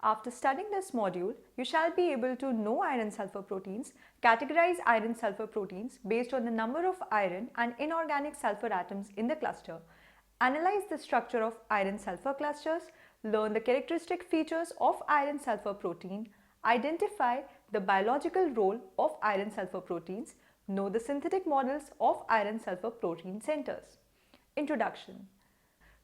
After studying this module, you shall be able to know iron-sulfur proteins, categorize iron-sulfur proteins based on the number of iron and inorganic sulfur atoms in the cluster, analyze the structure of iron-sulfur clusters, learn the characteristic features of iron-sulfur protein, identify the biological role of iron-sulfur proteins, know the synthetic models of iron-sulfur protein centers. Introduction.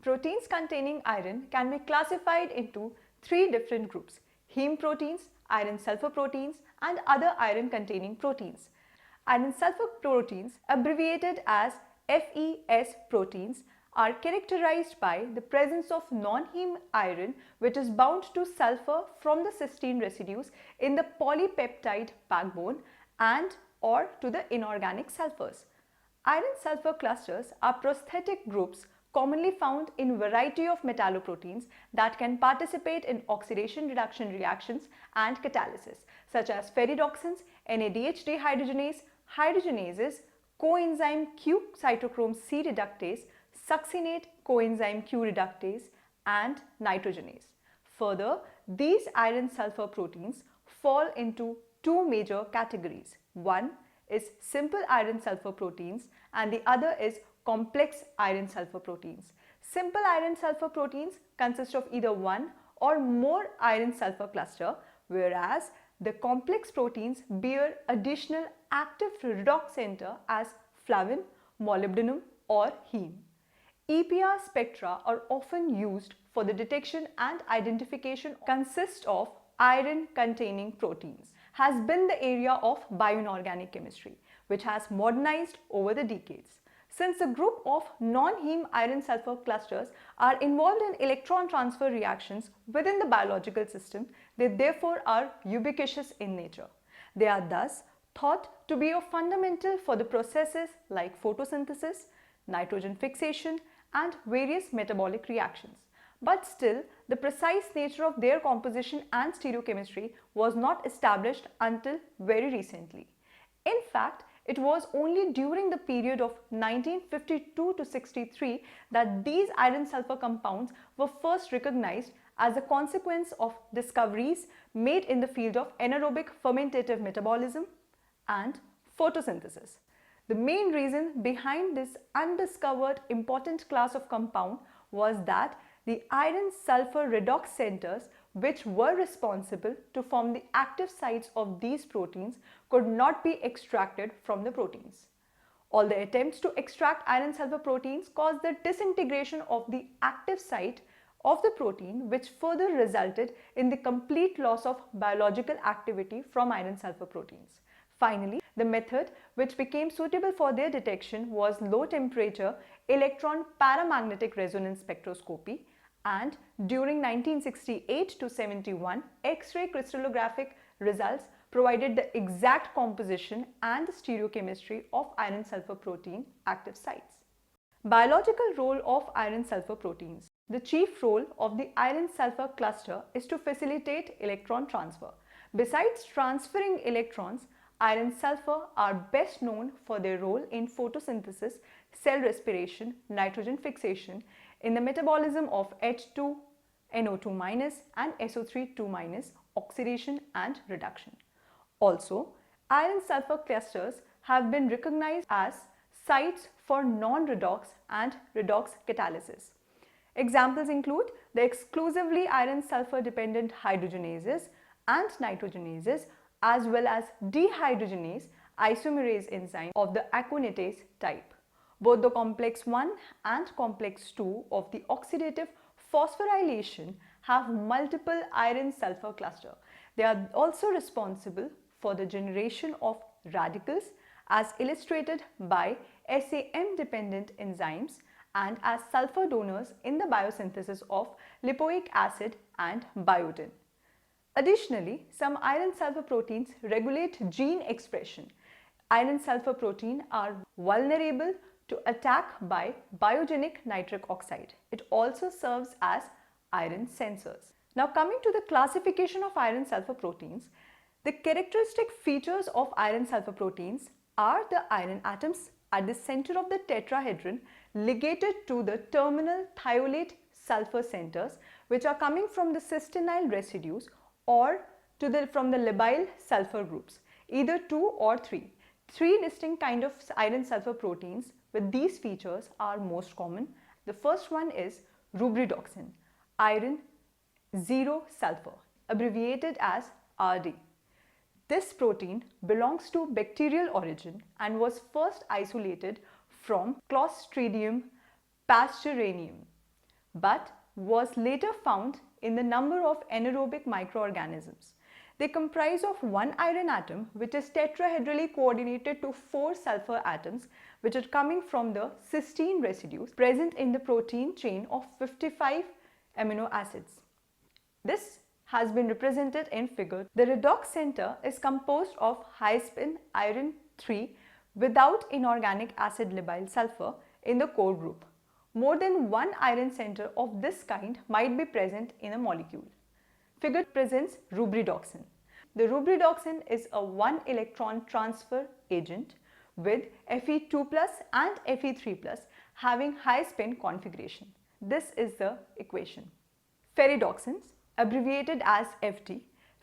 Proteins containing iron can be classified into three different groups: heme proteins, iron-sulfur proteins, and other iron-containing proteins. Iron-sulfur proteins, abbreviated as FeS proteins, are characterized by the presence of non-heme iron which is bound to sulfur from the cysteine residues in the polypeptide backbone and or to the inorganic sulfurs. Iron-sulfur clusters are prosthetic groups commonly found in variety of metalloproteins that can participate in oxidation reduction reactions and catalysis such as ferredoxins, NADH dehydrogenase, hydrogenases, coenzyme Q cytochrome C reductase, succinate coenzyme Q reductase, and nitrogenase. Further, these iron-sulfur proteins fall into two major categories. One is simple iron-sulfur proteins and the other is complex iron-sulfur proteins. Simple iron-sulfur proteins consist of either one or more iron-sulfur cluster, whereas the complex proteins bear additional active redox center as flavin, molybdenum, or heme. EPR spectra are often used for the detection and identification consist of iron-containing proteins. Has been the area of bioinorganic chemistry, which has modernized over the decades. Since the group of non-heme iron-sulfur clusters are involved in electron transfer reactions within the biological system, they therefore are ubiquitous in nature. They are thus thought to be of fundamental for the processes like photosynthesis, nitrogen fixation, and various metabolic reactions. But still, the precise nature of their composition and stereochemistry was not established until very recently. In fact, it was only during the period of 1952 to 63 that these iron-sulfur compounds were first recognized as a consequence of discoveries made in the field of anaerobic fermentative metabolism and photosynthesis. The main reason behind this undiscovered important class of compound was that the iron-sulfur redox centers which were responsible to form the active sites of these proteins could not be extracted from the proteins. All the attempts to extract iron-sulfur proteins caused the disintegration of the active site of the protein, which further resulted in the complete loss of biological activity from iron-sulfur proteins. Finally, the method which became suitable for their detection was low temperature electron paramagnetic resonance spectroscopy, and during 1968 to 71, X-ray crystallographic results provided the exact composition and the stereochemistry of iron-sulfur protein active sites. Biological role of iron-sulfur proteins. The chief role of the iron-sulfur cluster is to facilitate electron transfer. Besides transferring electrons, iron-sulfur are best known for their role in photosynthesis, cell respiration, nitrogen fixation, in the metabolism of H2, NO2- and SO3 2-, oxidation and reduction. Also, iron-sulfur clusters have been recognized as sites for non-redox and redox catalysis. Examples include the exclusively iron-sulfur dependent hydrogenases and nitrogenases, as well as dehydrogenase isomerase enzyme of the aconitase type. Both the complex 1 and complex 2 of the oxidative phosphorylation have multiple iron-sulfur cluster. They are also responsible for the generation of radicals as illustrated by SAM-dependent enzymes and as sulfur donors in the biosynthesis of lipoic acid and biotin. Additionally, some iron-sulfur proteins regulate gene expression. Iron-sulfur proteins are vulnerable to attack by biogenic nitric oxide. It also serves as iron sensors. Now coming to the classification of iron-sulfur proteins, the characteristic features of iron-sulfur proteins are the iron atoms at the center of the tetrahedron ligated to the terminal thiolate sulfur centers which are coming from the cysteine residues or from the labile sulfur groups, either 2 or 3. 3 distinct kind of iron sulfur proteins with these features are most common. The first one is rubridoxin, iron 0 sulfur, abbreviated as RD. This protein belongs to bacterial origin and was first isolated from Clostridium pastoranium, but was later found in the number of anaerobic microorganisms. They comprise of one iron atom which is tetrahedrally coordinated to 4 sulfur atoms which are coming from the cysteine residues present in the protein chain of 55 amino acids. This has been represented in figure. The redox center is composed of high spin iron 3 without inorganic acid labile sulfur in the core group. More than one iron center of this kind might be present in a molecule. Figure presents rubridoxin. The rubridoxin is a 1 electron transfer agent with Fe2+ and Fe3+ having high spin configuration. This is the equation. Ferredoxins, abbreviated as FD.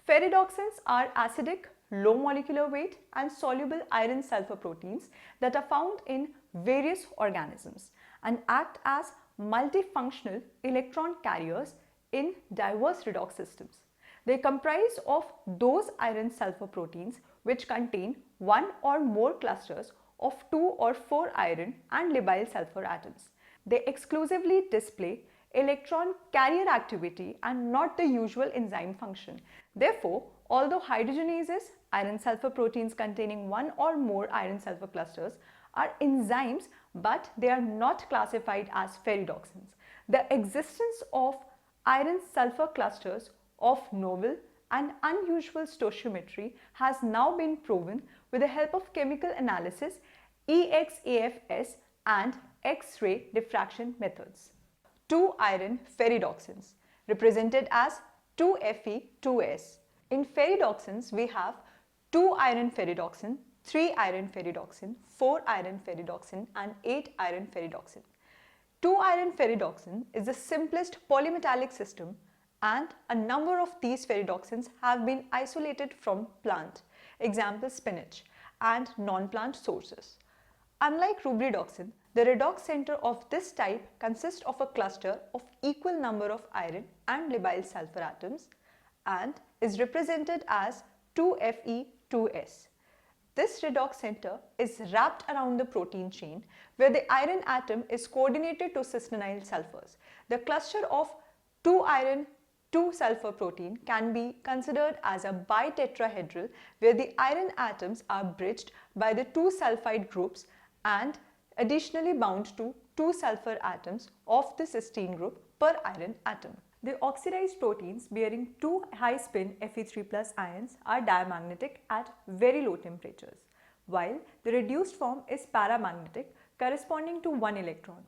Ferredoxins are acidic, low molecular weight and soluble iron sulfur proteins that are found in various organisms and act as multifunctional electron carriers in diverse redox systems. They comprise of those iron sulfur proteins which contain one or more clusters of 2 or 4 iron and labile sulfur atoms. They exclusively display electron carrier activity and not the usual enzyme function. Therefore, although hydrogenases, iron sulfur proteins containing one or more iron sulfur clusters, are enzymes, but they are not classified as ferredoxins. The existence of iron sulfur clusters of novel and unusual stoichiometry has now been proven with the help of chemical analysis, EXAFS and X-ray diffraction methods. 2 iron ferredoxins, represented as 2Fe2S. In ferredoxins, we have 2 iron ferredoxin, 3 iron ferredoxin, 4 iron ferredoxin and 8 iron ferredoxin. 2 iron ferredoxin is the simplest polymetallic system and a number of these ferredoxins have been isolated from plant, example spinach, and non-plant sources. Unlike rubridoxin, the redox center of this type consists of a cluster of equal number of iron and labile sulfur atoms and is represented as 2Fe2S. This redox center is wrapped around the protein chain where the iron atom is coordinated to cysteine sulfurs. The cluster of 2 iron 2 sulfur protein can be considered as a bitetrahedral where the iron atoms are bridged by the 2 sulfide groups and additionally bound to 2 sulfur atoms of the cysteine group per iron atom. The oxidized proteins bearing 2 high spin Fe3+ ions are diamagnetic at very low temperatures, while the reduced form is paramagnetic corresponding to 1 electron.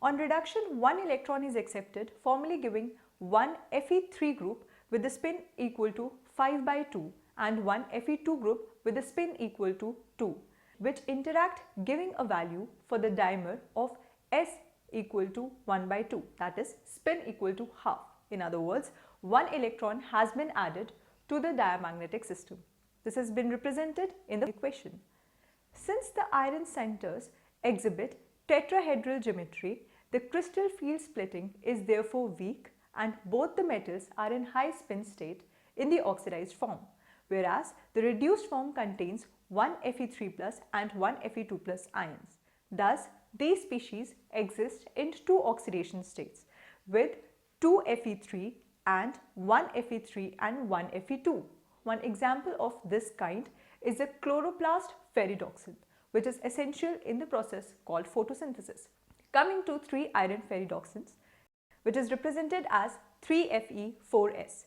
On reduction, 1 electron is accepted, formally giving 1 Fe3 group with the spin equal to 5/2 and 1 Fe2 group with the spin equal to 2, which interact giving a value for the dimer of S equal to 1/2, that is spin equal to half. In other words, 1 electron has been added to the diamagnetic system. This has been represented in the equation. Since the iron centers exhibit tetrahedral geometry, the crystal field splitting is therefore weak and both the metals are in high spin state in the oxidized form, whereas the reduced form contains 1 Fe3+ and 1 Fe2+ ions. Thus, these species exist in 2 oxidation states with 2 Fe3 and 1 Fe3 and 1 Fe2. One example of this kind is the chloroplast ferredoxin, which is essential in the process called photosynthesis. Coming to 3 iron ferredoxins, which is represented as 3Fe4S.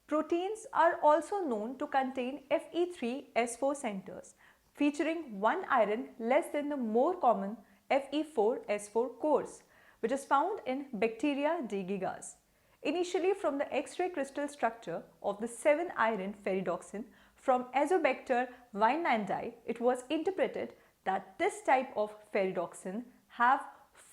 Proteins are also known to contain Fe3S4 centers, featuring 1 iron less than the more common Fe4S4 cores, which is found in Bacteria digigas. Initially, from the X-ray crystal structure of the 7 iron ferredoxin from Azobacter wienandii, it was interpreted that this type of ferredoxin have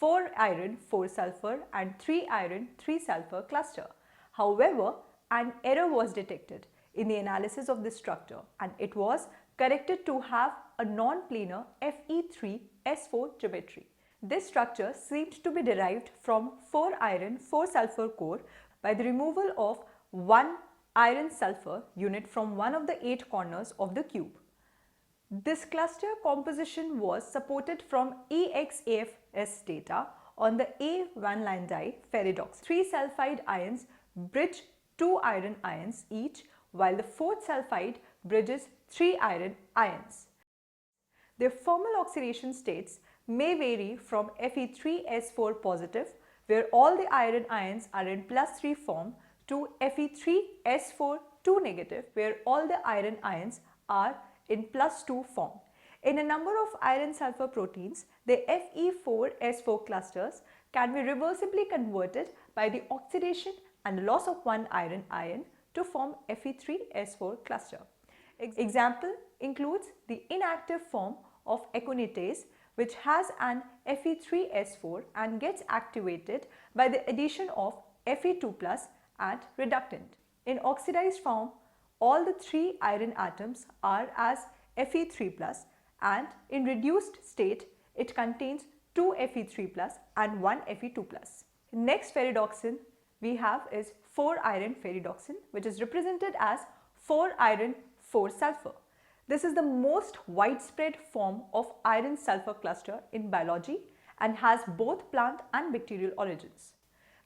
4 iron 4 sulfur and 3 iron 3 sulfur cluster. However, an error was detected in the analysis of this structure and it was corrected to have a non-planar Fe3S4 geometry. This structure seemed to be derived from 4 iron 4 sulfur core by the removal of 1 iron sulfur unit from one of the 8 corners of the cube. This cluster composition was supported from EXAFS data on the A1 lambda ferridox. 3 sulfide ions bridge 2 iron ions each, while the 4th sulfide bridges 3 iron ions. Their formal oxidation states may vary from Fe3S4 positive, where all the iron ions are in +3 form, to Fe3S4 2 negative, where all the iron ions are in +2 form. In a number of iron sulfur proteins, the Fe4S4 clusters can be reversibly converted by the oxidation and loss of one iron ion to form Fe3S4 cluster. Example includes the inactive form of aconitase, which has an Fe3S4 and gets activated by the addition of Fe2+ and reductant. In oxidized form, all the 3 iron atoms are as Fe3+, and in reduced state it contains 2 Fe3+ and 1 Fe2+. Next ferridoxin we have is 4 iron ferridoxin, which is represented as 4 iron 4 sulfur. This is the most widespread form of iron sulfur cluster in biology and has both plant and bacterial origins.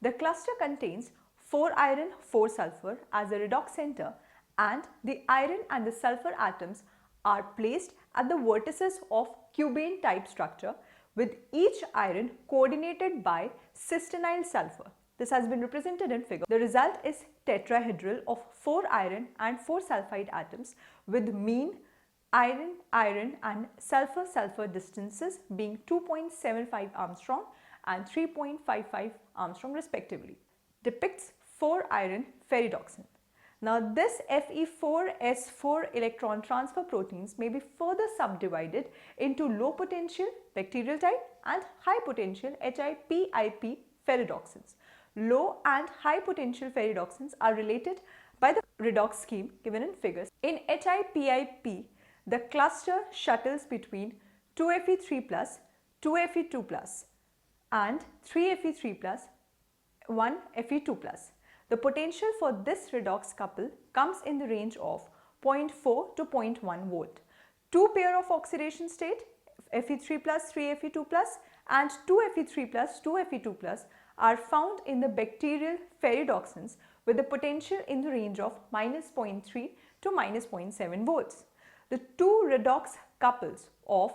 The cluster contains 4 iron 4 sulfur as a redox center, and the iron and the sulfur atoms are placed at the vertices of cubane type structure, with each iron coordinated by cystenyl sulfur. This has been represented in figure. The result is tetrahedral of 4 iron and 4 sulfide atoms, with mean iron and sulfur distances being 2.75 Armstrong and 3.55 Armstrong respectively. Depicts 4 iron ferridoxin. Now this Fe4S4 electron transfer proteins may be further subdivided into low potential bacterial type and high potential HIPIP ferridoxins. Low and high potential ferridoxins are related by the redox scheme given in figures. In HIPIP, the cluster shuttles between 2Fe3+, 2Fe2+, and 3Fe3+, 1 Fe2+. The potential for this redox couple comes in the range of 0.4 to 0.1 volt. Two pair of oxidation state, Fe3+, 3Fe2+, and 2Fe3+, 2Fe2+, are found in the bacterial ferridoxins with the potential in the range of -0.3 to -0.7 volts. The two redox couples of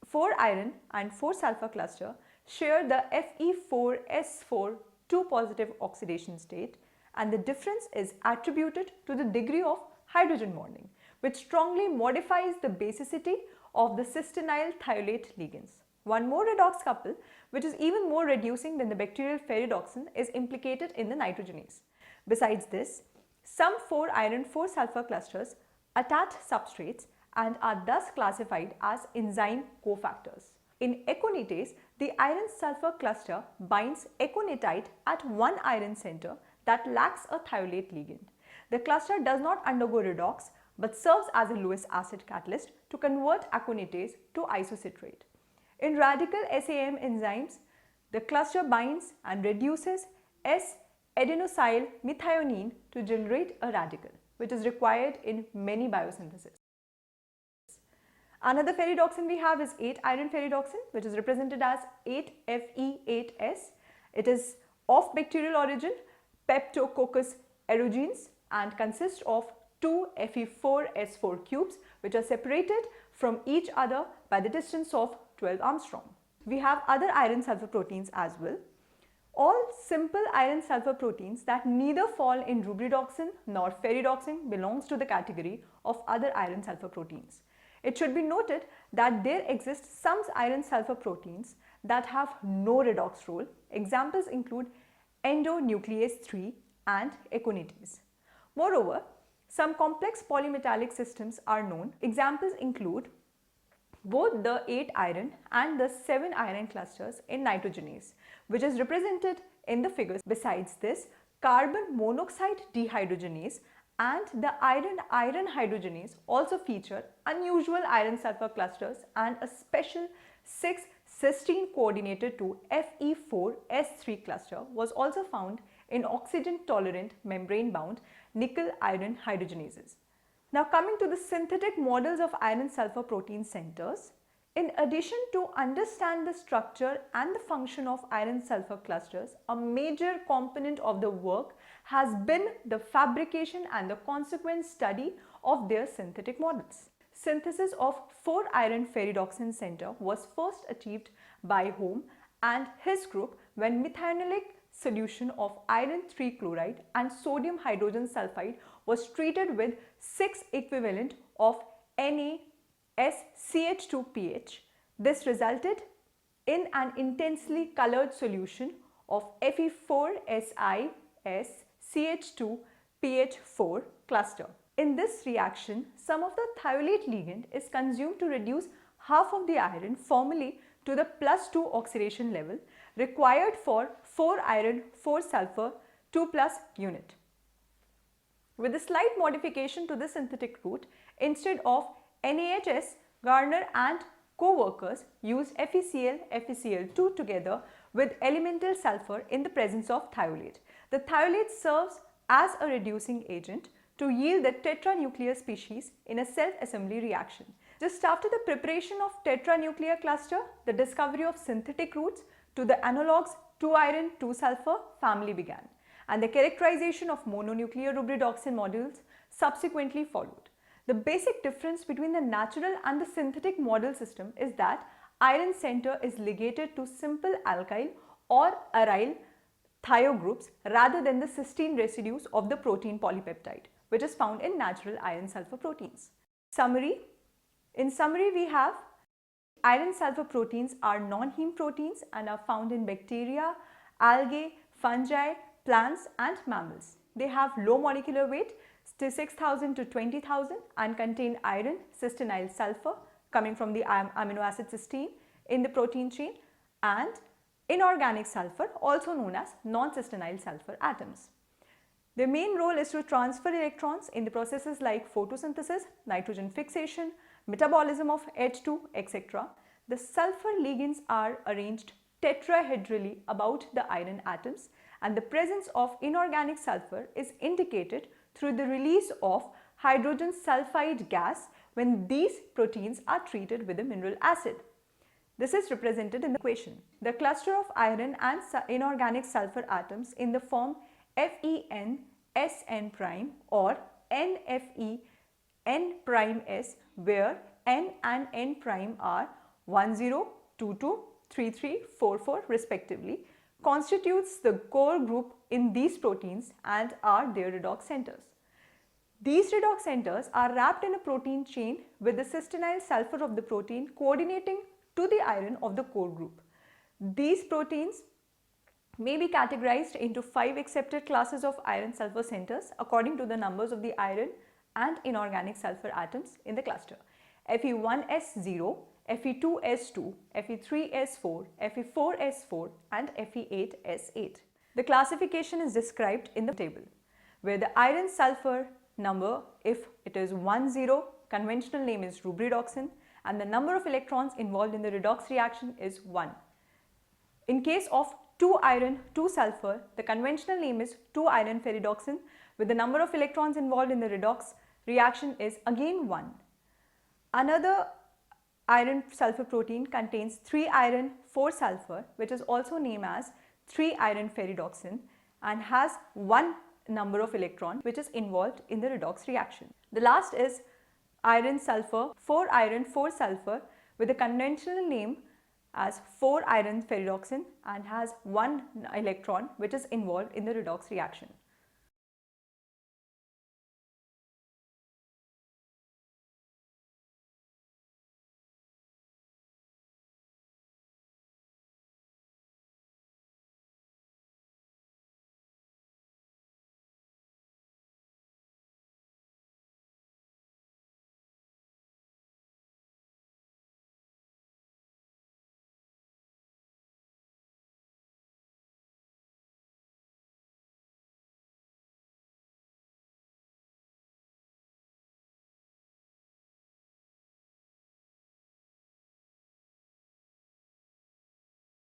4 iron and 4 sulfur cluster share the Fe4S4 2 positive oxidation state, and the difference is attributed to the degree of hydrogen bonding, which strongly modifies the basicity of the cystenyl thiolate ligands. One more redox couple, which is even more reducing than the bacterial ferridoxin, is implicated in the nitrogenase. Besides this, some 4 iron 4 sulfur clusters attach substrates and are thus classified as enzyme cofactors. In aconitase, the iron sulfur cluster binds aconitite at one iron center that lacks a thiolate ligand. The cluster does not undergo redox but serves as a Lewis acid catalyst to convert aconitase to isocitrate. In radical SAM enzymes, the cluster binds and reduces S-adenosyl methionine to generate a radical, which is required in many biosyntheses. Another ferridoxin we have is 8 iron ferridoxin, which is represented as 8Fe8S. It is of bacterial origin, Peptococcus aerogenes, and consists of 2 Fe4S4 cubes, which are separated from each other by the distance of 12 Armstrong. We have other iron sulfur proteins as well. All simple iron sulfur proteins that neither fall in rubidoxin nor ferridoxin belongs to the category of other iron sulfur proteins. It should be noted that there exist some iron sulfur proteins that have no redox role. Examples include endonuclease 3 and aconitase. Moreover, some complex polymetallic systems are known. Examples include both the 8 iron and the 7 iron clusters in nitrogenase, which is represented in the figures. Besides this, carbon monoxide dehydrogenase and the iron-iron hydrogenase also feature unusual iron sulfur clusters, and a special 6 cysteine coordinated to Fe4S3 cluster was also found in oxygen tolerant membrane bound nickel iron hydrogenases. Now coming to the synthetic models of iron sulfur protein centers. In addition to understand the structure and the function of iron sulfur clusters, a major component of the work has been the fabrication and the consequent study of their synthetic models. Synthesis of 4-iron ferredoxin center was first achieved by Holm and his group when methanoic solution of iron 3 chloride and sodium hydrogen sulfide was treated with 6 equivalent of NaSCH2PH. This resulted in an intensely colored solution of Fe4SiSCH2PH4 cluster. In this reaction, some of the thiolate ligand is consumed to reduce half of the iron formally to the +2 oxidation level required for 4 iron 4 sulfur 2+ unit. With a slight modification to the synthetic route, instead of NaHS, Garner and co-workers used FeCl, FeCl2 together with elemental sulfur in the presence of thiolate. The thiolate serves as a reducing agent to yield the tetranuclear species in a self-assembly reaction. Just after the preparation of tetranuclear cluster, the discovery of synthetic routes to the analogues 2 iron 2 sulfur family began, and the characterization of mononuclear rubridoxin modules subsequently followed. The basic difference between the natural and the synthetic model system is that iron center is ligated to simple alkyl or aryl thio groups rather than the cysteine residues of the protein polypeptide, which is found in natural iron sulfur proteins. Summary. In summary, we have iron sulfur proteins are non-heme proteins and are found in bacteria, algae, fungi, plants and mammals. They have low molecular weight, 6,000 to 20,000, and contain iron, cysteine sulfur coming from the amino acid cysteine in the protein chain, and inorganic sulfur, also known as non-cysteine sulfur atoms. Their main role is to transfer electrons in the processes like photosynthesis, nitrogen fixation, metabolism of H2, etc. The sulfur ligands are arranged tetrahedrally about the iron atoms, and the presence of inorganic sulfur is indicated through the release of hydrogen sulfide gas when these proteins are treated with a mineral acid. This is represented in the equation. The cluster of iron and inorganic sulfur atoms in the form FeNSN prime or NFeN'(s), where N and N prime are 10, 22, 33, 44 respectively, constitutes the core group in these proteins and are their redox centers. These redox centers are wrapped in a protein chain with the cysteine sulfur of the protein coordinating to the iron of the core group. These proteins may be categorized into 5 accepted classes of iron sulfur centers according to the numbers of the iron and inorganic sulfur atoms in the cluster: Fe1S0, Fe2S2, Fe3S4, Fe4S4 and Fe8S8. The classification is described in the table, where the iron sulfur number, if it is 10, conventional name is rubridoxin, and the number of electrons involved in the redox reaction is 1. In case of 2 iron 2 sulfur, the conventional name is 2 iron ferredoxin, with the number of electrons involved in the redox reaction is again 1. Another iron sulfur protein contains 3 iron 4 sulfur, which is also named as 3 iron ferredoxin, and has 1 number of electron which is involved in the redox reaction. The last is iron sulfur 4 iron 4 sulfur, with the conventional name as 4 iron ferredoxin, and has 1 electron which is involved in the redox reaction.